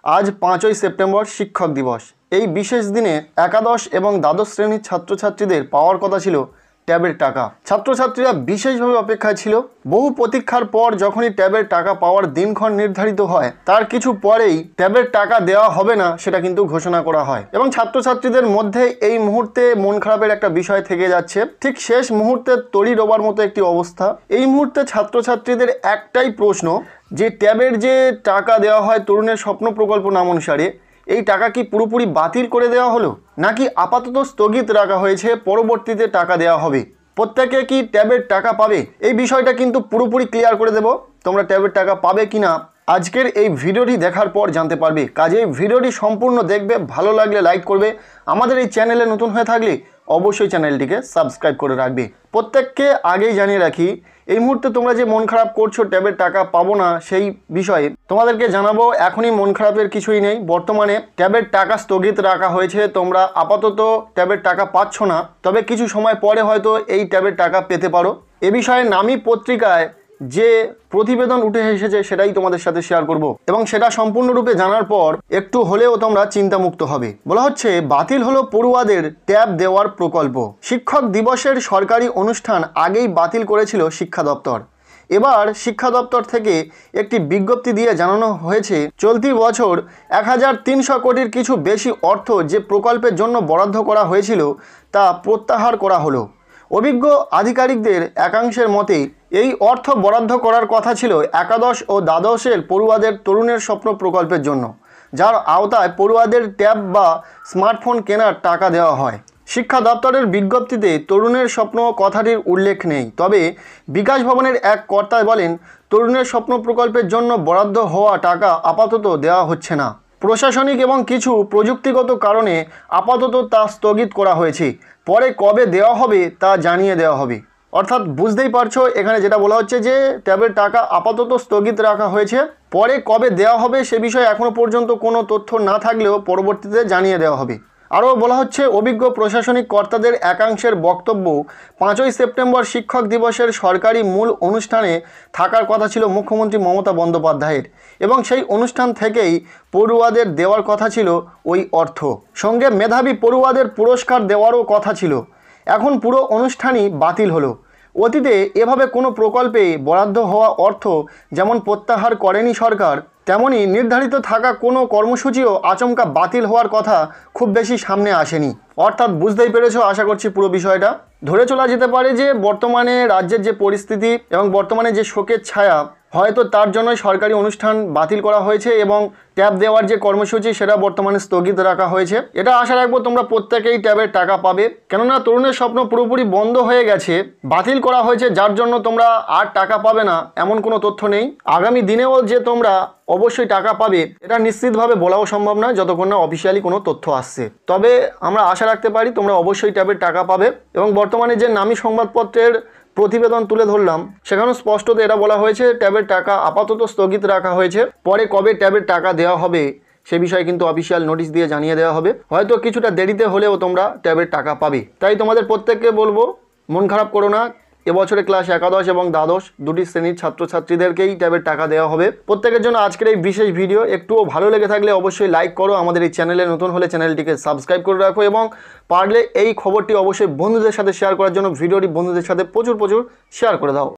আজ 5ই সেপ্টেম্বর শিক্ষক দিবস। এই বিশেষ দিনে একাদশ এবং দ্বাদশ শ্রেণীর ছাত্রছাত্রীদের পাওয়ার কথা ছিল ট্যাবের টাকা। ছাত্রছাত্রীরা বিশেষভাবে অপেক্ষায় ছিল। বহু প্রতীক্ষার পর যখনই ট্যাবের টাকা পাওয়ার দিনক্ষণ নির্ধারিত হয়, তার কিছু পরেই ট্যাবের টাকা দেওয়া হবে না সেটা কিন্তু ঘোষণা করা হয় এবং ছাত্রছাত্রীদের মধ্যে এই মুহূর্তে মন খারাপের একটা বিষয় থেকে যাচ্ছে। ঠিক শেষ মুহূর্তে তড়ি ডোবার মতো একটি অবস্থা। এই মুহূর্তে ছাত্রছাত্রীদের একটাই প্রশ্ন যে ট্যাবের যে টাকা দেওয়া হয় তরুণের স্বপ্ন প্রকল্প নাম অনুসারে, এই টাকা কি পুরোপুরি বাতিল করে দেওয়া হলো নাকি আপাতত স্থগিত রাখা হয়েছে, পরবর্তীতে টাকা দেওয়া হবে? প্রত্যেকে কি ট্যাবের টাকা পাবে? এই বিষয়টা কিন্তু পুরোপুরি ক্লিয়ার করে দেব। তোমরা ট্যাবের টাকা পাবে কিনা আজকের এই ভিডিওটি দেখার পর জানতে পারবে। কাজেই ভিডিওটি সম্পূর্ণ দেখবে, ভালো লাগলে লাইক করবে, আমাদের এই চ্যানেলে নতুন হয়ে থাকলে অবশ্যই চ্যানেলটিকে সাবস্ক্রাইব করে রাখবে। প্রত্যেককে আগেই জানিয়ে রাখি, এই মুহূর্তে তোমরা যে মন খারাপ করছো ট্যাবের টাকা পাবো না সেই বিষয়ে তোমাদেরকে জানাবো এখনই মন খারাপের কিছুই নেই। বর্তমানে ট্যাবের টাকা স্থগিত রাখা হয়েছে, তোমরা আপাতত ট্যাবের টাকা পাচ্ছ না, তবে কিছু সময় পরে হয়তো এই ট্যাবের টাকা পেতে পারো। এ বিষয়ে নামী পত্রিকায় যে প্রতিবেদন উঠে এসেছে সেটাই তোমাদের সাথে শেয়ার করব এবং সেটা সম্পূর্ণরূপে জানার পর একটু হলেও তোমরা চিন্তামুক্ত হবে। বলা হচ্ছে বাতিল হলো পড়ুয়াদের ট্যাব দেওয়ার প্রকল্প। শিক্ষক দিবসের সরকারি অনুষ্ঠান আগেই বাতিল করেছিল শিক্ষা দপ্তর। এবার শিক্ষা দপ্তর থেকে একটি বিজ্ঞপ্তি দিয়ে জানানো হয়েছে চলতি বছর 1300 কোটির কিছু বেশি অর্থ যে প্রকল্পের জন্য বরাদ্দ করা হয়েছিল তা প্রত্যাহার করা হলো। অভিজ্ঞ আধিকারিকদের একাংশের মতে এই অর্থ বরাদ্দ করার কথা ছিল একাদশ ও দ্বাদশের পড়ুয়াদের তরুণের স্বপ্ন প্রকল্পের জন্য, যার আওতায় পড়ুয়াদের ট্যাব বা স্মার্টফোন কেনার টাকা দেওয়া হয়। শিক্ষা দপ্তরের বিজ্ঞপ্তিতে তরুণের স্বপ্ন কথাটির উল্লেখ নেই, তবে বিকাশ ভবনের এক কর্তা বলেন তরুণের স্বপ্ন প্রকল্পের জন্য বরাদ্দ হওয়া টাকা আপাতত দেওয়া হচ্ছে না। প্রশাসনিক এবং কিছু প্রযুক্তিগত কারণে আপাতত তা স্থগিত করা হয়েছে, পরে কবে দেওয়া হবে তা জানিয়ে দেওয়া হবে। অর্থাৎ বুঝতেই পারছো এখানে যেটা বলা হচ্ছে যে ট্যাবের টাকা আপাতত স্থগিত রাখা হয়েছে, পরে কবে দেওয়া হবে সে বিষয়ে এখনও পর্যন্ত কোনো তথ্য না থাকলেও পরবর্তীতে জানিয়ে দেওয়া হবে। আরও বলা হচ্ছে অভিজ্ঞ প্রশাসনিক কর্তাদের একাংশের বক্তব্য 5ই সেপ্টেম্বর শিক্ষক দিবসের সরকারি মূল অনুষ্ঠানে থাকার কথা ছিল মুখ্যমন্ত্রী মমতা বন্দ্যোপাধ্যায়ের এবং সেই অনুষ্ঠান থেকেই পড়ুয়াদের দেওয়ার কথা ছিল ওই অর্থ, সঙ্গে মেধাবী পড়ুয়াদের পুরস্কার দেওয়ারও কথা ছিল। এখন পুরো অনুষ্ঠানই বাতিল হলো। অতীতে এভাবে কোনো প্রকল্পে বরাদ্দ হওয়া অর্থ যেমন প্রত্যাহার করেনি সরকার, তেমনি নির্ধারিত থাকা কোনো কর্মসূচিও আচমকা বাতিল হওয়ার কথা খুব বেশি সামনে আসেনি। অর্থাৎ বুঝতেই পেরেছো আশা করছি পুরো বিষয়টা। ধরে চলা যেতে পারে যে বর্তমানে রাজ্যের যে পরিস্থিতি এবং বর্তমানে যে শোকের ছায়া, হয়তো তার জন্যই সরকারি অনুষ্ঠান বাতিল করা হয়েছে এবং ট্যাব দেওয়ার যে কর্মসূচি সেটা বর্তমানে স্থগিত রাখা হয়েছে। এটা আশা রাখবো তোমরা প্রত্যেকেই ট্যাবের টাকা পাবে, কেননা তরুণের স্বপ্ন পুরোপুরি বন্ধ হয়ে গেছে, বাতিল করা হয়েছে, যার জন্য তোমরা আর টাকা পাবে না এমন কোনো তথ্য নেই। আগামী দিনেও যে তোমরা অবশ্যই টাকা পাবে এটা নিশ্চিতভাবে বলাও সম্ভব নয় যতক্ষণ না অফিসিয়ালি কোনো তথ্য আসছে। তবে আমরা আশা রাখতে পারি তোমরা অবশ্যই ট্যাবের টাকা পাবে এবং বর্তমানে যে নামী সংবাদপত্রের প্রতিবেদন তুলে ধরলাম সেখানেও স্পষ্টত এটা বলা হয়েছে ট্যাবের টাকা আপাতত স্থগিত রাখা হয়েছে, পরে কবে ট্যাবের টাকা দেওয়া হবে সে বিষয়ে কিন্তু অফিসিয়াল নোটিশ দিয়ে জানিয়ে দেওয়া হবে। হয়তো কিছুটা দেরিতে হলেও তোমরা ট্যাবের টাকা পাবে। তাই তোমাদের প্রত্যেককে বলবো মন খারাপ করো না, এবছরে ক্লাস একাদশ এবং দ্বাদশ দুটি শ্রেণীর ছাত্রছাত্রীদেরকেই ট্যাবের টাকা দেওয়া হবে। প্রত্যেকের জন্য আজকের এই বিশেষ ভিডিও একটুও ভালো লেগে থাকলে অবশ্যই লাইক করো, আমাদের এই চ্যানেলে নতুন হলে চ্যানেলটিকে সাবস্ক্রাইব করে রাখো এবং পারলে এই খবরটি অবশ্যই বন্ধুদের সাথে শেয়ার করার জন্য ভিডিওটি বন্ধুদের সাথে প্রচুর শেয়ার করে দাও।